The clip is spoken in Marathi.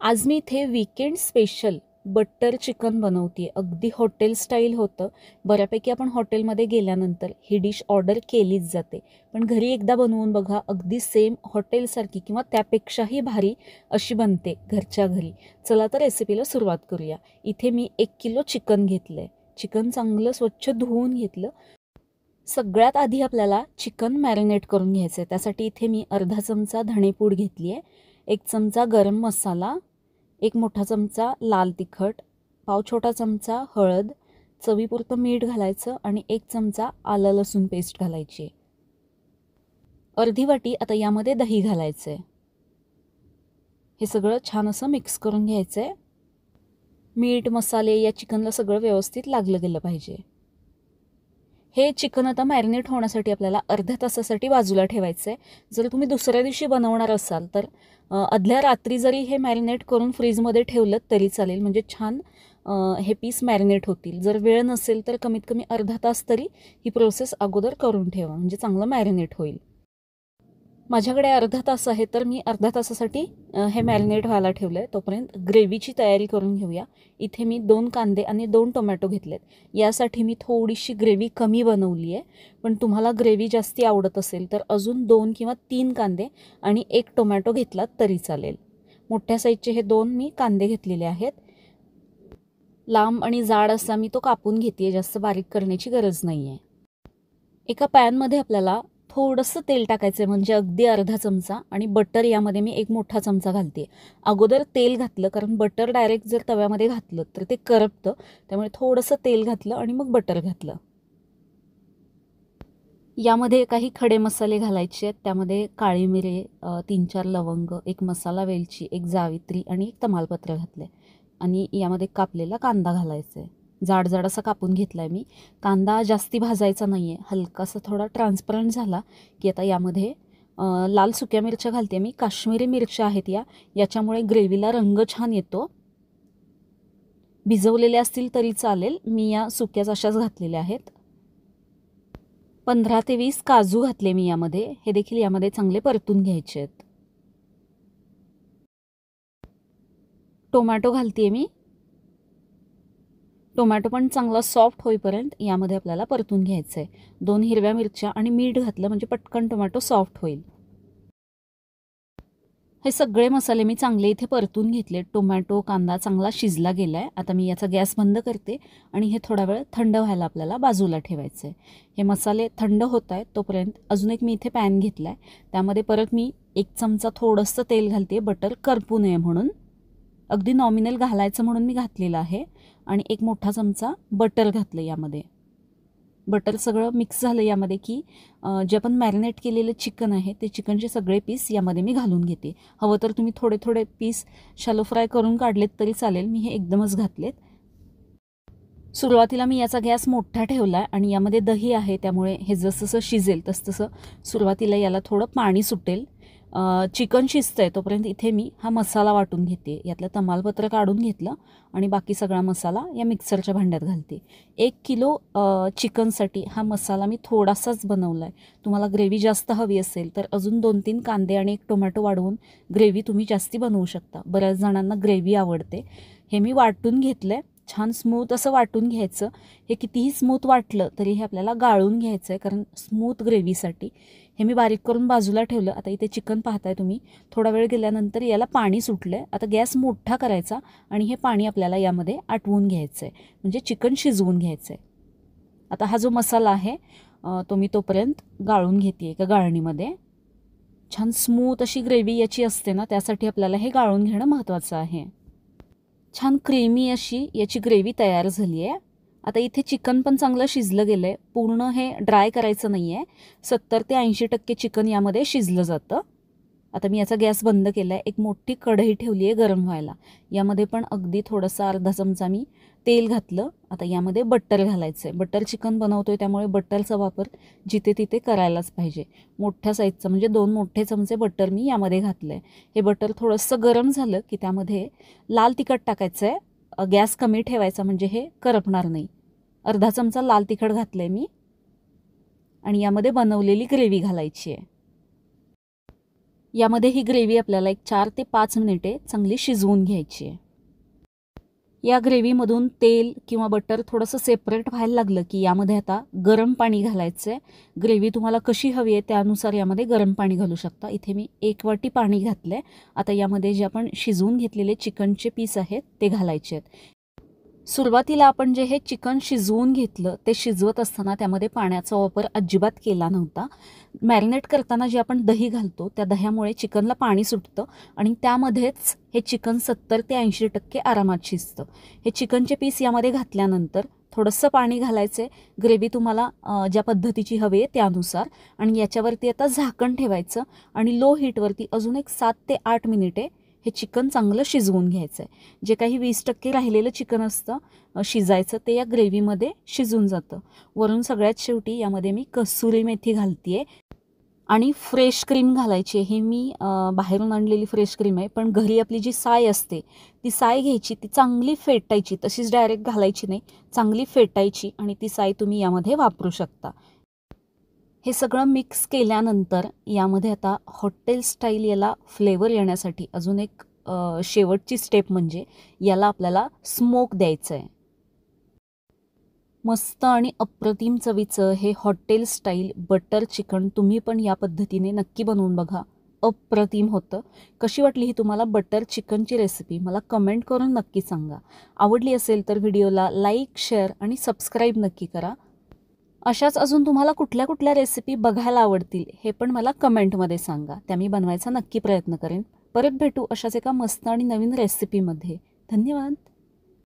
आज मी इथे वीकेंड स्पेशल बटर चिकन बनवते. अगदी हॉटेल स्टाईल होतं. बऱ्यापैकी आपण हॉटेलमध्ये गेल्यानंतर ही डिश ऑर्डर केलीच जाते, पण घरी एकदा बनवून बघा, अगदी सेम हॉटेलसारखी किंवा त्यापेक्षाही भारी अशी बनते घरच्या घरी. चला तर रेसिपीला सुरुवात करूया. इथे मी 1 किलो चिकन घेतलं आहे. चिकन चांगलं स्वच्छ धुवून घेतलं. सगळ्यात आधी आपल्याला चिकन मॅरिनेट करून घ्यायचं आहे. त्यासाठी इथे मी अर्धा चमचा धणेपूड घेतली आहे, 1 चमचा गरम मसाला, 1 मोठा चमचा लाल तिखट, पाव छोटा चमचा हळद, चवीपुरतं मीठ घालायचं आणि 1 चमचा आलं लसूण पेस्ट घालायची. अर्धी वाटी आता यामध्ये दही घालायचं आहे. हे सगळं छान असं मिक्स करून घ्यायचं आहे. मीठ मसाले या चिकनला सगळं व्यवस्थित लागलं गेलं पाहिजे. हे चिकन आता मॅरिनेट होण्यासाठी आपल्याला अर्ध्या तासासाठी बाजूला ठेवायचं आहे. जर तुम्ही दुसऱ्या दिवशी बनवणार असाल तर आदल्या रात्री जरी हे मॅरिनेट करून फ्रीजमध्ये ठेवलं तरी चालेल, म्हणजे छान हे पीस मॅरिनेट होतील. जर वेळ नसेल तर कमीत कमी अर्धा तास तरी ही प्रोसेस अगोदर करून ठेवा, म्हणजे चांगलं मॅरिनेट होईल. माझ्याकडे अर्धा तास आहे, तर मी अर्ध्या तासासाठी हे मॅरिनेट व्हायला ठेवलं आहे. तोपर्यंत ग्रेव्हीची तयारी करून घेऊया. इथे मी 2 कांदे आणि 2 टोमॅटो घेतलेत. यासाठी मी थोडीशी ग्रेव्ही कमी बनवली आहे, पण तुम्हाला ग्रेव्ही जास्ती आवडत असेल तर अजून 2 किंवा 3 कांदे आणि 1 टोमॅटो घेतलात तरी चालेल. मोठ्या साईजचे हे 2 मी कांदे घेतलेले आहेत. लांब आणि जाड असा मी तो कापून घेते आहे, जास्त बारीक करण्याची गरज नाही आहे. एका पॅनमध्ये आपल्याला थोडंसं तेल टाकायचं आहे, म्हणजे अगदी अर्धा चमचा, आणि बटर यामध्ये मी 1 मोठा चमचा घालते. अगोदर तेल घातलं, कारण बटर डायरेक्ट जर तव्यामध्ये घातलं तर ते करपतं, त्यामुळे थोडंसं तेल घातलं आणि मग बटर घातलं. यामध्ये काही खडे मसाले घालायचे आहेत. त्यामध्ये काळी मिरे, 3-4 लवंग, 1 मसाला वेलची, 1 जावित्री आणि 1 तमालपत्र घातले. आणि यामध्ये कापलेला कांदा घालायचा आहे. जाड जाड असा कापून घेतला आहे मी. कांदा जास्ती भाजायचा नाही आहे, हलकासा थोडा ट्रान्सपरंट झाला की आता यामध्ये लाल सुक्या मिरच्या घालते मी. काश्मीरी मिरच्या आहेत याच्यामुळे ग्रेव्हीला रंग छान येतो. भिजवलेल्या असतील तरी चालेल, मी या सुक्याच अशाच घातलेल्या आहेत. 15 ते 20 काजू घातले मी यामध्ये. हे देखील यामध्ये चांगले परतून घ्यायचे आहेत. टोमॅटो घालते मी. टोमॅटो पण चांगला सॉफ्ट होईपर्यंत यामध्ये आपल्याला परतून घ्यायचं आहे. 2 हिरव्या मिरच्या आणि मीठ घातलं म्हणजे पटकन टोमॅटो सॉफ्ट होईल. हे सगळे मसाले मी चांगले इथे परतून घेतले. टोमॅटो कांदा चांगला शिजला गेला आहे. आता मी याचा गॅस बंद करते आणि हे थोडा वेळ थंड व्हायला आपल्याला बाजूला ठेवायचं आहे. हे मसाले थंड होत आहेत तोपर्यंत अजून एक मी इथे पॅन घेतला आहे. त्यामध्ये परत मी 1 चमचा थोडंसं तेल घालते, बटर करपू नये म्हणून. अगदी नॉमिनल घालायचं म्हणून मी घातलेलं आहे. आणि 1 मोठा चमचा बटर घातलं यामध्ये. बटर सगळं मिक्स झालं यामध्ये की जे आपण मॅरिनेट केलेलं चिकन आहे ते चिकनचे सगळे पीस यामध्ये मी घालून घेते. हवं तर तुम्ही थोडे थोडे पीस शॅलो फ्राय करून काढलेत तरी चालेल, मी हे एकदमच घातलेत. सुरुवातीला मी याचा गॅस मोठा ठेवला आहे आणि यामध्ये दही आहे, त्यामुळे हे जसं शिजेल तसं सुरुवातीला याला थोडं पाणी सुटेल. चिकन शिजतं आहे तोपर्यंत इथे मी हा मसाला वाटून घेते. यातलं तमालपत्र काढून घेतलं आणि बाकी सगळा मसाला या मिक्सरच्या भांड्यात घालते. 1 किलो चिकनसाठी हा मसाला मी थोडासाच बनवला आहे. तुम्हाला ग्रेव्ही जास्त हवी असेल तर अजून 2-3 कांदे आणि 1 टोमॅटो वाढवून ग्रेव्ही तुम्ही जास्ती बनवू शकता. बऱ्याच जणांना ग्रेव्ही आवडते. हे मी वाटून घेतलं आहे. छान स्मूथ असं वाटून घ्यायचं. हे कितीही स्मूथ वाटलं तरी हे आपल्याला गाळून घ्यायचं आहे, कारण स्मूथ ग्रेव्हीसाठी. हे मी बारीक करून बाजूला ठेवलं. आता इथे चिकन पाहताय तुम्ही, थोडा वेळ गेल्यानंतर याला पाणी सुटलं आहे. आता गॅस मोठा करायचा आणि हे पाणी आपल्याला यामध्ये आटवून घ्यायचं आहे, म्हणजे चिकन शिजवून घ्यायचं आहे. आता हा जो मसाला आहे तो मी तोपर्यंत गाळून घेते एका गाळणीमध्ये. छान स्मूथ अशी ग्रेव्ही याची असते ना, त्यासाठी आपल्याला हे गाळून घेणं महत्त्वाचं आहे. छान क्रीमी अशी याची ग्रेव्ही तयार झाली आहे. आता इथे चिकन पण चांगलं शिजलं गेलं आहे. पूर्ण हे ड्राय करायचं नाही आहे. 70 ते 80% चिकन यामध्ये शिजलं जातं. आता मी याचा गॅस बंद केला आहे. एक मोठी कढई ठेवली आहे गरम व्हायला. यामध्ये पण अगदी थोडंसं अर्धा चमचा मी तेल घातलं. आता यामध्ये बटर घालायचं आहे. बटर चिकन बनवतो आहे त्यामुळे बटरचा वापर जिथे तिथे करायलाच पाहिजे. मोठ्या साईजचं म्हणजे 2 मोठे चमचे बटर मी यामध्ये घातलं आहे. हे बटर थोडंसं गरम झालं की त्यामध्ये लाल तिखट टाकायचं आहे. गॅस कमी ठेवायचा म्हणजे हे करपणार नाही. अर्धा चमचा लाल तिखट घातलं आहे मी आणि यामध्ये बनवलेली ग्रेव्ही घालायची आहे. यामध्ये ही ग्रेव्ही आपल्याला एक 4 ते 5 मिनिटे चांगली शिजवून घ्यायची आहे. या ग्रेव्हीमधून तेल किंवा बटर थोडंसं सेपरेट व्हायला लागलं की यामध्ये आता गरम पाणी घालायचं आहे. ग्रेव्ही तुम्हाला कशी हवी आहे त्यानुसार यामध्ये गरम पाणी घालू शकता. इथे मी 1 वाटी पाणी घातलं आहे. आता यामध्ये जे आपण शिजवून घेतलेले चिकनचे पीस आहेत ते घालायचे आहेत. सुरुवातीला आपण जे हे चिकन शिजवून घेतलं ते शिजवत असताना त्यामध्ये पाण्याचा वापर अजिबात केला नव्हता. मॅरिनेट करताना जे आपण दही घालतो त्या दह्यामुळे चिकनला पाणी सुटतं आणि त्यामध्येच हे चिकन 70 ते 80% आरामात शिजतं. हे चिकनचे पीस यामध्ये घातल्यानंतर थोडंसं पाणी घालायचं आहे. ग्रेव्ही तुम्हाला ज्या पद्धतीची हवी आहे त्यानुसार आणि याच्यावरती आता झाकण ठेवायचं आणि लो हीटवरती अजून एक 7 ते 8 मिनिटे हे चिकन चांगलं शिजवून घ्यायचं आहे. जे काही 20% राहिलेलं चिकन असतं शिजायचं ते या ग्रेव्हीमध्ये शिजून जातं. वरून सगळ्यात शेवटी यामध्ये मी कसुरी मेथी घालते आहे आणि फ्रेश क्रीम घालायची आहे. ही मी बाहेरून आणलेली फ्रेश क्रीम आहे, पण घरी आपली जी साय असते ती साय घ्यायची, ती चांगली फेटायची, तशीच डायरेक्ट घालायची नाही, चांगली फेटायची आणि ती साय तुम्ही यामध्ये वापरू शकता. हे सगळं मिक्स केल्यानंतर यामध्ये आता हॉटेल स्टाईल याला फ्लेवर येण्यासाठी अजून एक शेवटची स्टेप म्हणजे याला आपल्याला स्मोक द्यायचं आहे. मस्त आणि अप्रतिम चवीचं हे हॉटेल स्टाईल बटर चिकन तुम्ही पण या पद्धतीने नक्की बनवून बघा. अप्रतिम होतं. कशी वाटली ही तुम्हाला बटर चिकनची रेसिपी मला कमेंट करून नक्की सांगा. आवडली असेल तर व्हिडिओला लाईक, शेअर आणि सबस्क्राईब नक्की करा. अशाच अजून तुम्हाला कुठल्या कुठल्या रेसिपी बघायला आवडतील हे पण मला कमेंटमध्ये सांगा. त्या मी बनवायचा नक्की प्रयत्न करेन. परत भेटू अशाच एका मस्त आणि नवीन रेसिपीमध्ये. धन्यवाद.